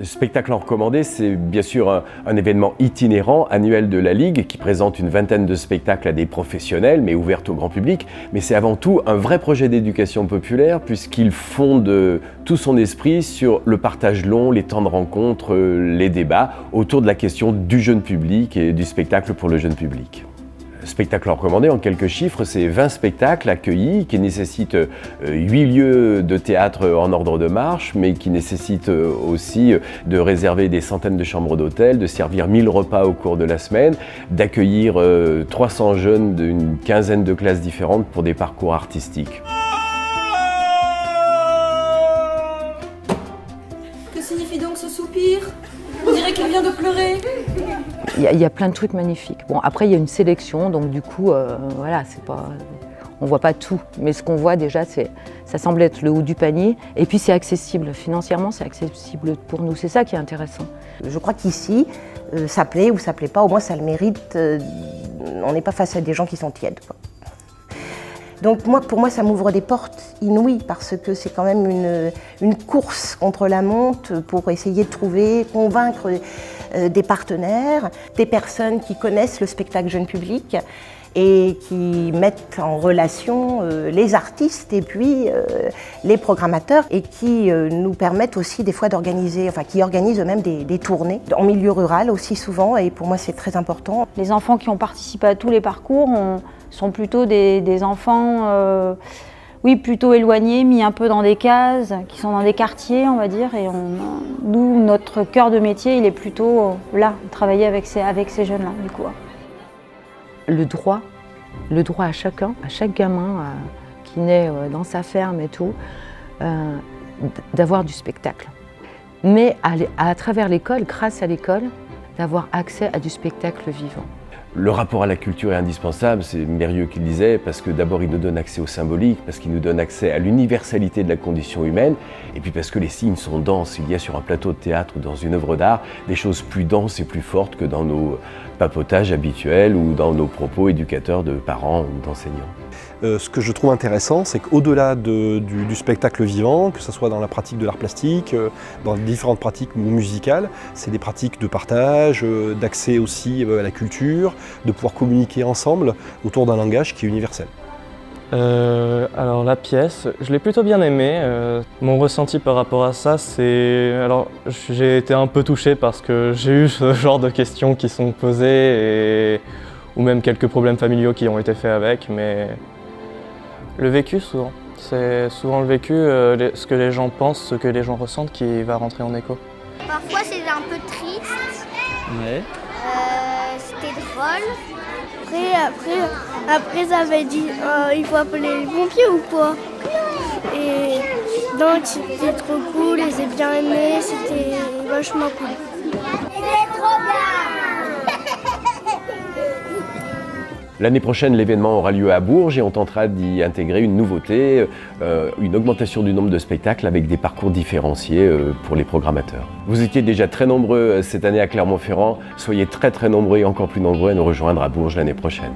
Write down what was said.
Spectacle en recommandé, c'est bien sûr un événement itinérant annuel de la Ligue qui présente une vingtaine de spectacles à des professionnels mais ouvert au grand public. Mais c'est avant tout un vrai projet d'éducation populaire puisqu'il fonde tout son esprit sur le partage long, les temps de rencontre, les débats autour de la question du jeune public et du spectacle pour le jeune public. Spectacle recommandé, en quelques chiffres, c'est 20 spectacles accueillis qui nécessitent 8 lieux de théâtre en ordre de marche, mais qui nécessitent aussi de réserver des centaines de chambres d'hôtel, de servir 1000 repas au cours de la semaine, d'accueillir 300 jeunes d'une quinzaine de classes différentes pour des parcours artistiques. Que signifie donc ce soupir? On dirait qu'il vient de pleurer. Il y a plein de trucs magnifiques. Bon, après, il y a une sélection, donc du coup, voilà, c'est pas, on voit pas tout. Mais ce qu'on voit déjà, ça semble être le haut du panier. Et puis, c'est accessible. Financièrement, c'est accessible pour nous. C'est ça qui est intéressant. Je crois qu'ici, ça plaît ou ça plaît pas, au moins ça le mérite. On n'est pas face à des gens qui sont tièdes, quoi. Donc pour moi, ça m'ouvre des portes inouïes parce que c'est quand même une course contre la montre pour essayer de trouver, convaincre des partenaires, des personnes qui connaissent le spectacle jeune public et qui mettent en relation les artistes et puis les programmateurs et qui nous permettent aussi des fois d'organiser, enfin qui organisent eux-mêmes des tournées en milieu rural aussi souvent et pour moi c'est très important. Les enfants qui ont participé à tous les parcours sont plutôt des enfants oui, plutôt éloignés, mis un peu dans des cases, qui sont dans des quartiers, on va dire. Et nous, notre cœur de métier, il est plutôt là, travailler avec ces jeunes-là, du coup. Le droit à chacun, à chaque gamin qui naît dans sa ferme et tout, d'avoir du spectacle. Mais à travers l'école, grâce à l'école, d'avoir accès à du spectacle vivant. Le rapport à la culture est indispensable, c'est Mérieux qui le disait, parce que d'abord il nous donne accès au symbolique, parce qu'il nous donne accès à l'universalité de la condition humaine, et puis parce que les signes sont denses. Il y a sur un plateau de théâtre ou dans une œuvre d'art des choses plus denses et plus fortes que dans nos papotages habituels ou dans nos propos éducateurs de parents ou d'enseignants. Ce que je trouve intéressant, c'est qu'au-delà du spectacle vivant, que ce soit dans la pratique de l'art plastique, dans les différentes pratiques musicales, c'est des pratiques de partage, d'accès aussi à la culture, de pouvoir communiquer ensemble autour d'un langage qui est universel. Alors la pièce, je l'ai plutôt bien aimée. Mon ressenti par rapport à ça, c'est... Alors j'ai été un peu touché parce que j'ai eu ce genre de questions qui sont posées ou même quelques problèmes familiaux qui ont été faits avec, mais le vécu souvent. C'est souvent le vécu, ce que les gens pensent, ce que les gens ressentent qui va rentrer en écho. Parfois c'est un peu triste. Ouais. C'était drôle. Après ça avait dit il faut appeler les pompiers ou quoi. Et donc c'était trop cool et j'ai bien aimé, c'était vachement cool. C'est trop bien. L'année prochaine, l'événement aura lieu à Bourges et on tentera d'y intégrer une nouveauté, une augmentation du nombre de spectacles avec des parcours différenciés pour les programmateurs. Vous étiez déjà très nombreux cette année à Clermont-Ferrand, soyez très nombreux et encore plus nombreux à nous rejoindre à Bourges l'année prochaine.